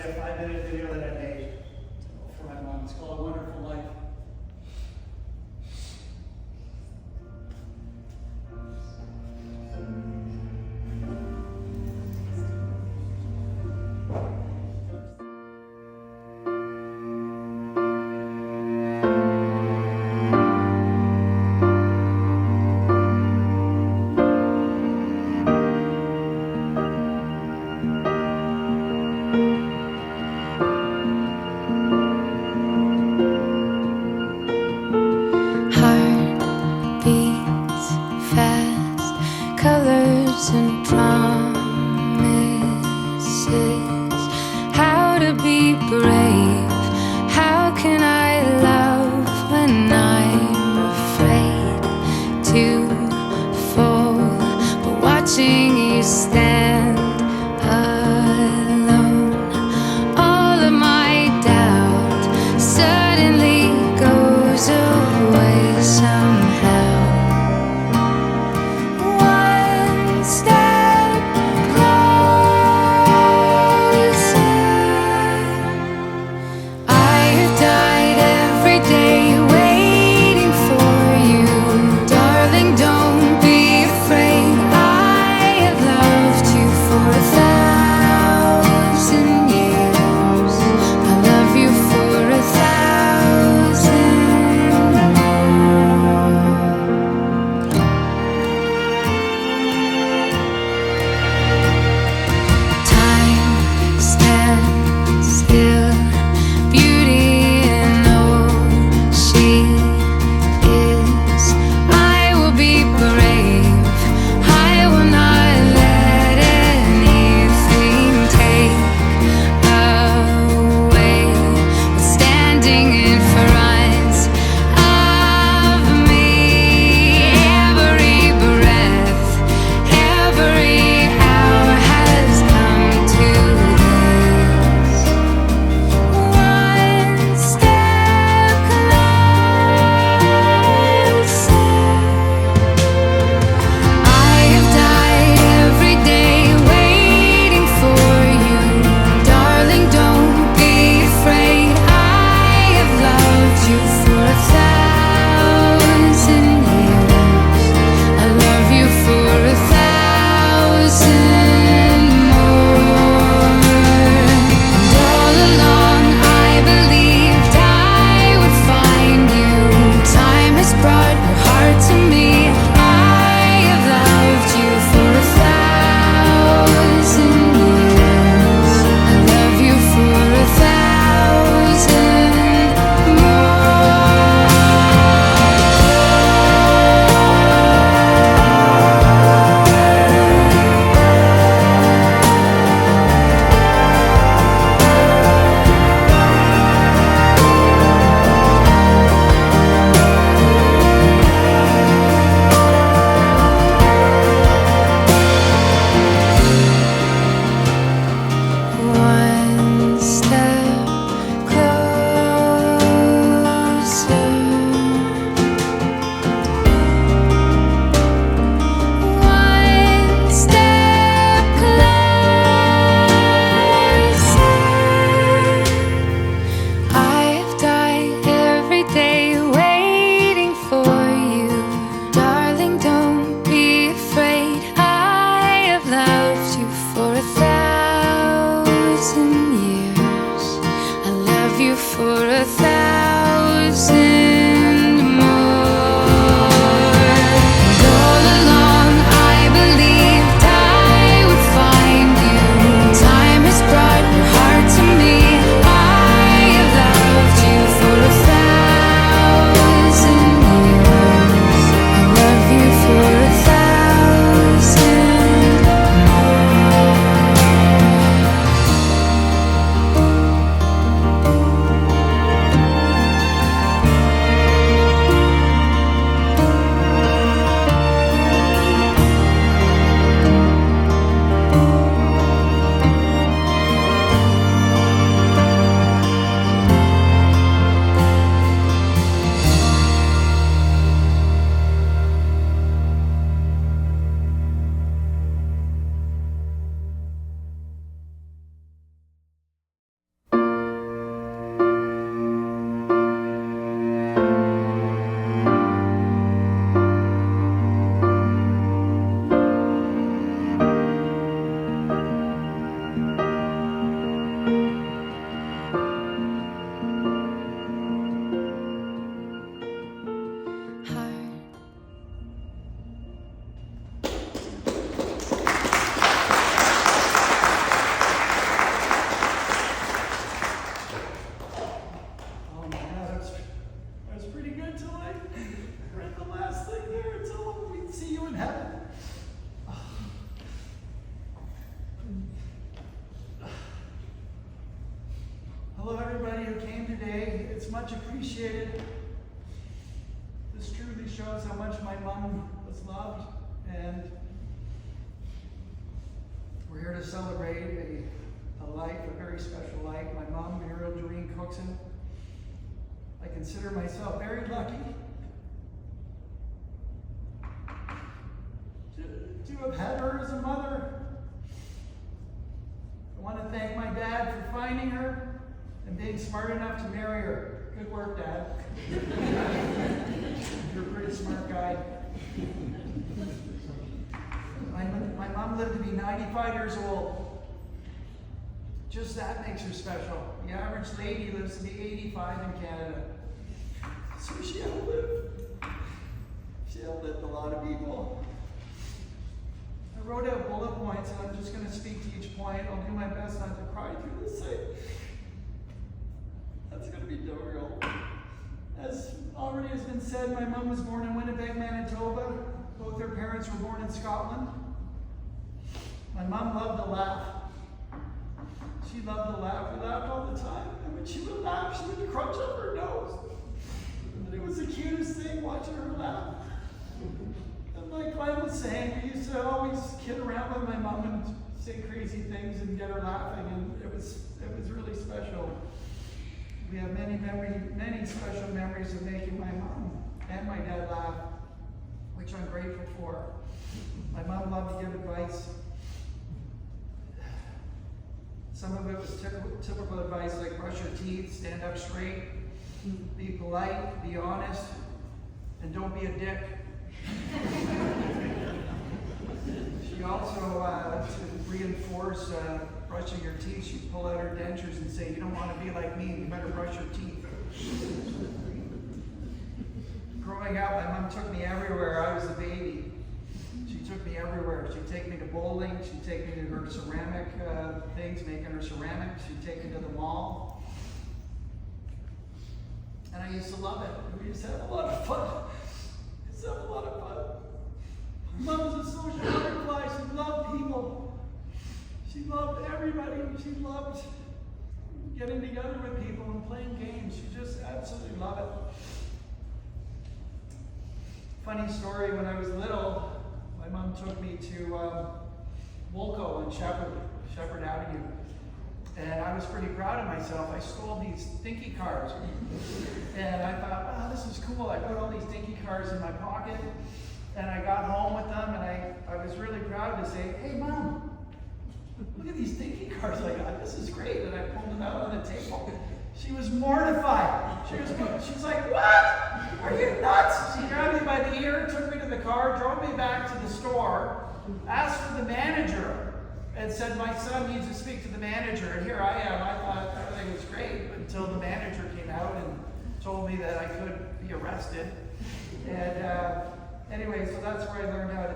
a 5-minute video that I made for my mom. It's called A Wonderful Life. everybody who came today. It's much appreciated. This truly shows how much my mom was loved, and we're here to celebrate a life, a very special life. My mom, Muriel Cookson. I consider myself very lucky to have had her as a mother. I want to thank my dad for finding her and being smart enough to marry her. Good work, Dad. You're a pretty smart guy. My mom lived to be 95 years old. Just that makes her special. The average lady lives to be 85 in Canada. So she outlived a lot of people. I wrote out bullet points, and I'm just going to speak to each point. I'll do my best not to cry through this thing. That's going to be difficult. As already has been said, my mom was born in Winnipeg, Manitoba. Both her parents were born in Scotland. My mom loved to laugh. She loved to laugh. We laughed all the time. And when she would laugh, she would crunch up her nose. And it was the cutest thing watching her laugh. And like Glenn was saying, we used to always kid around with my mom and say crazy things and get her laughing. And it was really special. We have many special memories of making my mom and my dad laugh, which I'm grateful for. My mom loved to give advice. Some of it was typical advice like brush your teeth, stand up straight, be polite, be honest, and don't be a dick. She also, to reinforce brushing your teeth, she'd pull out her dentures and say, you don't want to be like me, you better brush your teeth. Growing up, my mom took me everywhere. I was a baby. She took me everywhere. She'd take me to bowling. She'd take me to her ceramic things, making her ceramic. She'd take me to the mall. And I used to love it. We used to have a lot of fun. Mom was a social butterfly. She loved people. She loved everybody. She loved getting together with people and playing games. She just absolutely loved it. Funny story, when I was little, my mom took me to Wolco and Shepherd Avenue. And I was pretty proud of myself. I stole these dinky cars. And I thought, wow, this is cool. I put all these dinky cars in my pocket. And I got home with them, and I was really proud to say, hey, Mom, look at these dinky cars I got. This is great. And I pulled them out on the table. She was mortified. She's like, what? Are you nuts? She grabbed me by the ear, took me to the car, drove me back to the store, asked for the manager, and said, my son needs to speak to the manager. And here I am. I thought everything was great until the manager came out and told me that I could be arrested. And anyway, so that's where I learned how to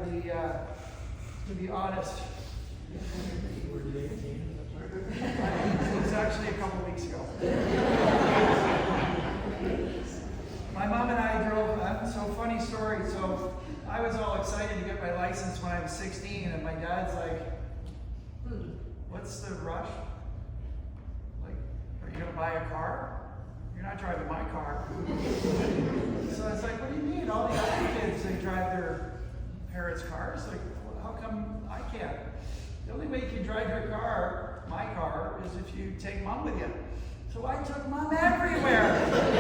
be honest. It was actually a couple weeks ago. My mom and I drove, so funny story. So I was all excited to get my license when I was 16, and my dad's like, what's the rush? Like, are you going to buy a car? You're not driving my car. So I was like, what do you mean? All the other kids, they drive their parents' cars. Like, well, how come I can't? The only way you can drive your car, my car, is if you take Mom with you. So I took Mom everywhere.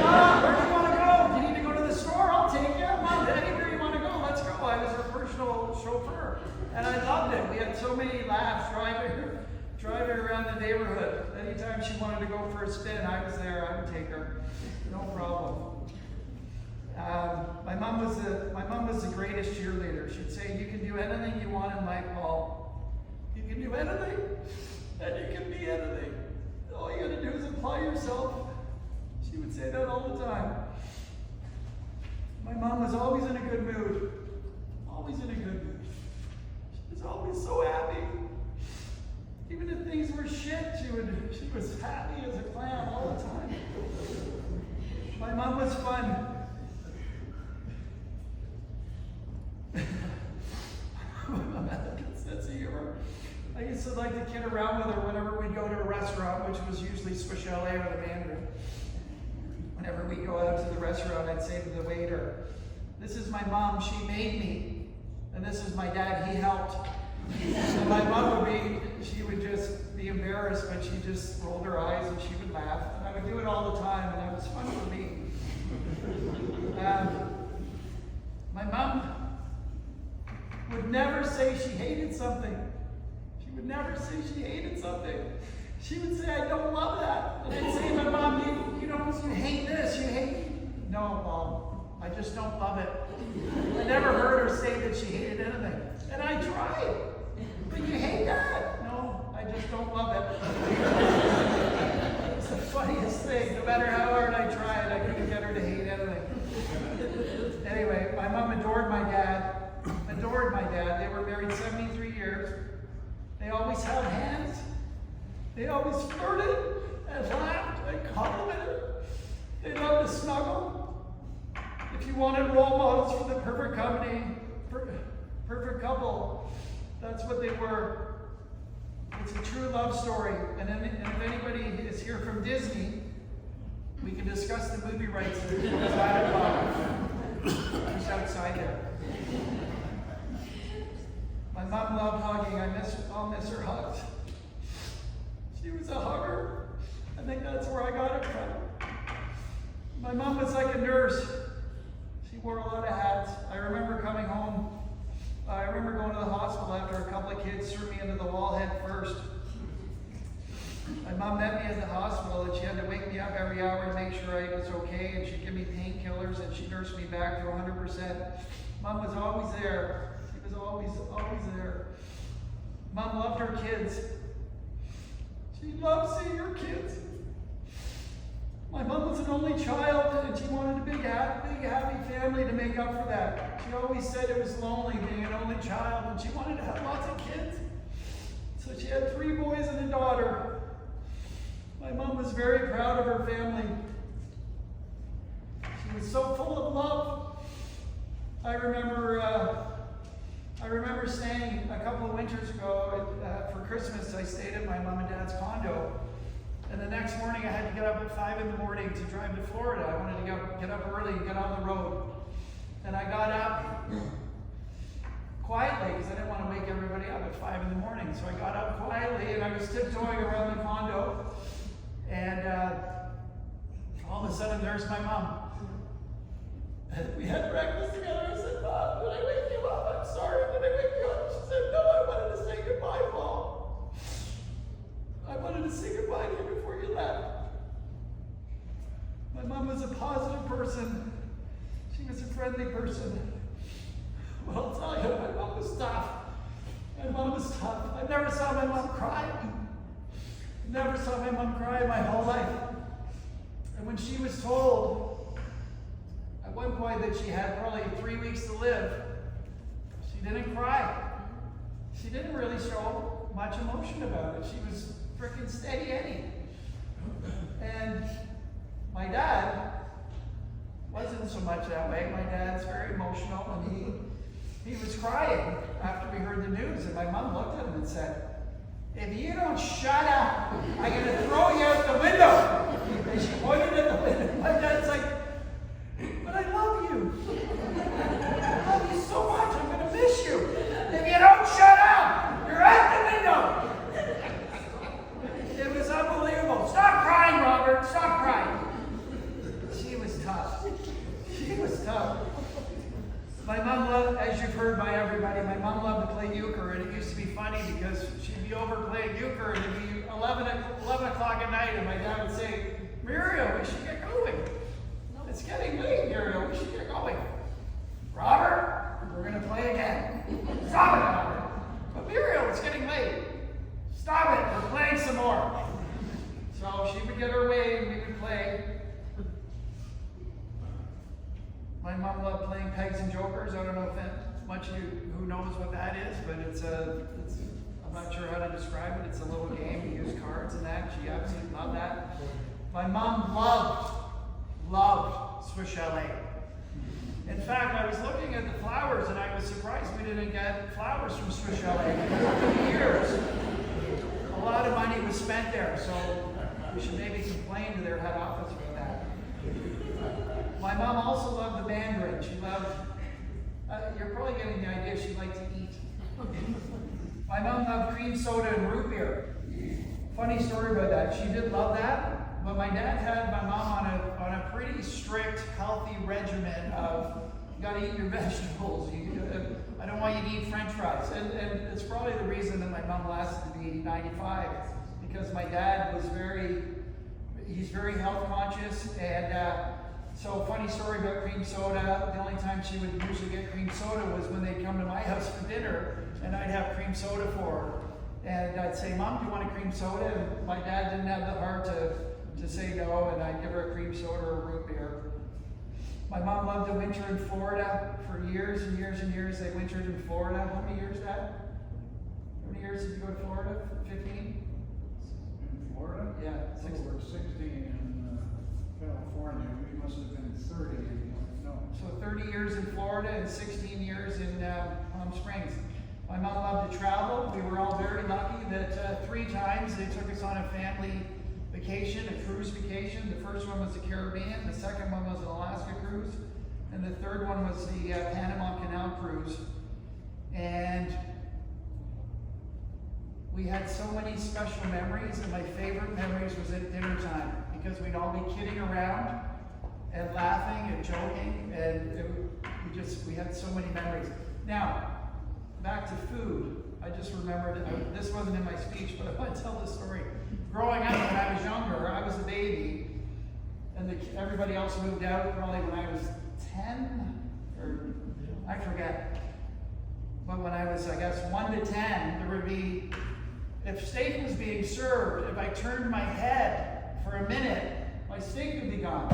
Mom, where do you want to go? Do you need to go to the store? I'll take you. Mom, anywhere you want to go, let's go. I was her personal chauffeur. And I loved it. We had so many laughs driving around the neighborhood. Anytime she wanted to go for a spin, I was there. I would take her. No problem. My mom was the greatest cheerleader. She'd say, you can do anything you want in life, Paul. You can do anything, and you can be anything. All you gotta do is apply yourself. She would say that all the time. My mom was always in a good mood. Always in a good mood. She was always so happy. Even if things were shit, she was happy as a clam all the time. My mom was fun. My mom had a good sense of humor. I used to like to kid around with her whenever we'd go to a restaurant, which was usually Swiss Chalet or the Mandarin. whenever we go out to the restaurant, I'd say to the waiter, "This is my mom, she made me. And this is my dad, he helped." So my mom she would just be embarrassed, but she just rolled her eyes and she would laugh. And I would do it all the time, and that was fun for me. My mom would never say she hated something. She would never say she hated something. She would say, "I don't love that." And I'd say to my mom, you hate this, you hate. "No, Mom, I just don't love it." I never heard her say that she hated anything. And I tried. "But you hate that." "No, I just don't love it." It's the funniest thing. No matter how hard I tried, I couldn't get her to hate anything. Anyway, my mom adored my dad. They were married 73 years. They always held hands. They always flirted and laughed and complimented. They loved to snuggle. If you wanted role models for the perfect couple, that's what they were. It's a true love story. And if anybody is here from Disney, we can discuss the movie rights at 5 o'clock. Just outside there. My mom loved hugging. I'll miss her hugs. She was a hugger. I think that's where I got it from. My mom was like a nurse. She wore a lot of hats. I remember coming home. I remember going to the hospital after a couple of kids threw me into the wall head first. My mom met me at the hospital, and she had to wake me up every hour to make sure I was okay, and she'd give me painkillers, and she nursed me back to 100%. Mom was always there. She was always there. Mom loved her kids. She loved seeing her kids. My mom was an only child, and she wanted a big happy family to make up for that. She always said it was lonely being an only child, and she wanted to have lots of kids. So she had 3 boys and a daughter. My mom was very proud of her family. She was so full of love. I remember staying a couple of winters ago for Christmas. I stayed at my mom and dad's condo. And the next morning I had to get up at 5 in the morning to drive to Florida. I wanted to get up early and get on the road. And I got up quietly because I didn't want to wake everybody up at 5 in the morning. So I got up quietly and I was tiptoeing around the condo. And all of a sudden there's my mom. And we had breakfast together. I said, "Mom, did I wake you up? I'm sorry, did I wake you up?" She said, "No, I wanted to say goodbye, Mom. I wanted to say goodbye to you before you left." My mom was a positive person. She was a friendly person. But I'll tell you, my mom was tough. My mom was tough. I never saw my mom cry. Never saw my mom cry my whole life. And when she was told at one point that she had probably 3 weeks to live, she didn't cry. She didn't really show much emotion about it. She was freaking steady Eddie. And my dad wasn't so much that way. My dad's very emotional, and he was crying after we heard the news. And my mom looked at him and said, "If you don't shut up, I'm going to throw you out the window." And she pointed at the window. My dad's like, "But I love you. I love you so much. I'm going to miss you. If you don't shut up, you're out the window." It was unbelievable. "Stop crying, Robert. Stop crying." She was tough. She was tough. My mom loved, as you've heard by everybody, my mom loved to play euchre, and it used to be funny because she'd be over playing euchre, and it'd be 11 o'clock at night, and my dad would say, "Muriel, we should get going. It's getting late, Muriel. We should get going." "Robert, we're going to play again." "Stop it, Robert." "But Muriel, it's getting late." "Stop it, we're playing some more." So she would get her way, and we would play. My mom loved playing pegs and jokers. I don't know if that much of you who knows what that is, but I'm not sure how to describe it. It's a little game. You use cards and that. She absolutely loved that. My mom loved Swiss Chalet. In fact, I was looking at the flowers, and I was surprised we didn't get flowers from Swiss Chalet. For years, a lot of money was spent there, so we should maybe complain to their head office about that. My mom also loved the Mandarin. She loved, you're probably getting the idea, she liked to eat. My mom loved cream soda and root beer. Funny story about that. She did love that, but my dad had my mom on a pretty strict, healthy regimen of, you gotta eat your vegetables. I don't want you to eat French fries. And it's probably the reason that my mom lasted to be 95, because my dad was he's very health conscious. And so funny story about cream soda. The only time she would usually get cream soda was when they'd come to my house for dinner, and I'd have cream soda for her. And I'd say, Mom, do you want a cream soda? And my dad didn't have the heart to say no, and I'd give her a cream soda or a root beer. My mom loved to winter in Florida for years and years and years. They wintered in Florida. How many years, Dad? How many years did you go to Florida? 15? In Florida? Yeah, 16. We're 16 in California. We must have been 30 in no. So 30 years in Florida and 16 years in Palm Springs. My mom loved to travel. We were all very lucky that 3 times they took us on a family vacation, a cruise vacation. The first one was the Caribbean, the second one was an Alaska cruise, and the third one was the Panama Canal cruise. And we had so many special memories, and my favorite memories was at dinner time, because we'd all be kidding around and laughing and joking, and we had so many memories. Now, back to food. I just remembered, this wasn't in my speech, but I want to tell this story. Growing up, when I was younger, I was a baby, and everybody else moved out probably when I was 10, or I forget. But when I was, I guess, 1 to 10, there would be, if steak was being served, if I turned my head for a minute, my steak would be gone.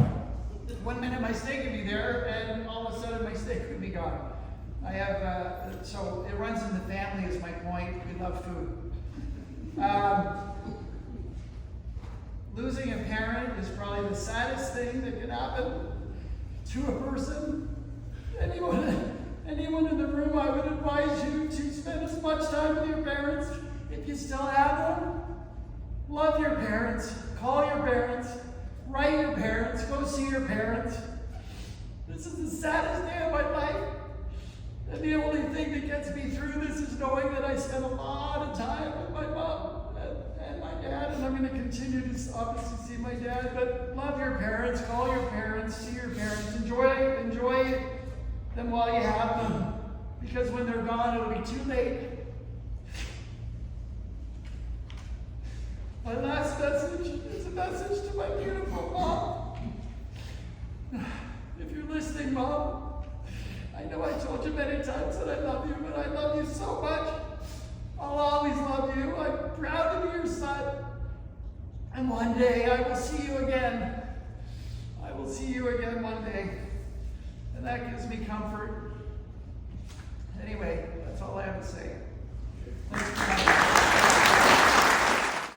1 minute my steak would be there, and all of a sudden my steak would be gone. I have, so it runs in the family is my point. We love food. Losing a parent is probably the saddest thing that can happen to a person. Anyone in the room, I would advise you to spend as much time with your parents if you still have them. Love your parents. Call your parents. Write your parents. Go see your parents. This is the saddest day of my life. And the only thing that gets me through this is knowing that I spent a lot of time with my mom and my dad, and I'm going to continue to obviously see my dad, but love your parents, call your parents, see your parents, enjoy them while you have them, because when they're gone, it'll be too late. My last message is a message to my beautiful mom. If you're listening, Mom, I know I told you many times that I love you, but I love you so much. I'll always love you. I'm proud to be your son. And one day I will see you again. I will see you again one day. And that gives me comfort. Anyway, that's all I have to say.